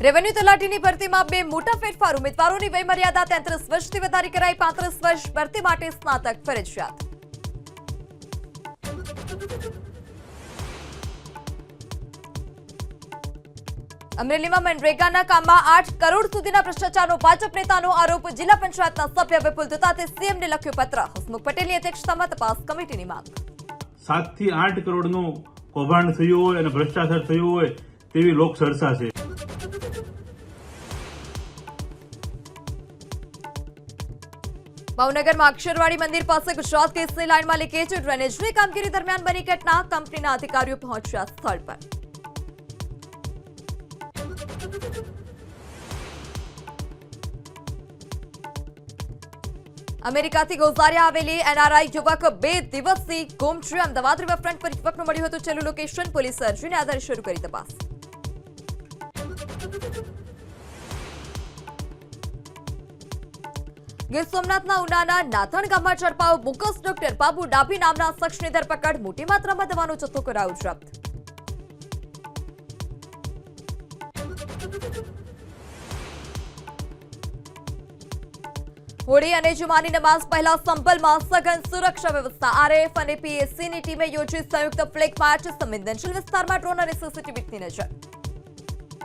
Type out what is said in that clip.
Revenue તલાટીની ભરતીમાં બે મોટા ફેરફાર. ઉમેદવારોની વયમર્યાદા 33 વર્ષથી વધારી કરાઈ. 35 વર્ષ ભરતી માટે સ્નાતક ફરજિયાત. અમરેલીમાં મનરેગાના કામમાં 8 કરોડ સુધીના ભ્રષ્ટાચારનો ભાજપ નેતાનો આરોપ. જિલ્લા પંચાયતના સભ્ય વિપુલ દત્તાએ સીએમને લખ્યું પત્ર. હસમુખ પટેલની અધ્યક્ષતામાં તપાસ કમિટીની માંગ. 7 થી 8 કરોડનું કૌભાંડ થયું હોય અને ભ્રષ્ટાચાર થયું હોય તેવી લોકચર્ચા છે. ભાવનગરમાં અક્ષરવાડી મંદિર પાસે ગુજરાત ગેસની લાઇનમાં લીકેજ. ડ્રેનેજની કામગીરી દરમિયાન બની ઘટના. કંપનીના અધિકારીઓ પહોંચ્યા સ્થળ પર. અમેરિકાથી ગોઝારિયા આવેલી એનઆરઆઈ યુવક 2 દિવસથી ગુમ છે. અમદાવાદ રિવરફ્રન્ટ પર યુવકનું મળ્યું હતું છેલ્લું લોકેશન. પોલીસે અરજીને આધારે શરૂ કરી તપાસ. ગીર સોમનાથના ઉનાના નાથણ ગામમાં ઝડપાયો બોગસ ડોક્ટર. બાબુ ડાભી નામના શખ્સની ધરપકડ. મોટી માત્રામાં દવાનો જથ્થો કરાયો જપ્ત. હોળી અને જુમાની નમાઝ પહેલા સંભલમાં સઘન સુરક્ષા વ્યવસ્થા. આરએએફ અને પીએસસીની ટીમે યોજી સંયુક્ત ફ્લેગ માર્ચ. સંવેદનશીલ વિસ્તારમાં ડ્રોન અને સીસીટીવીની નજર.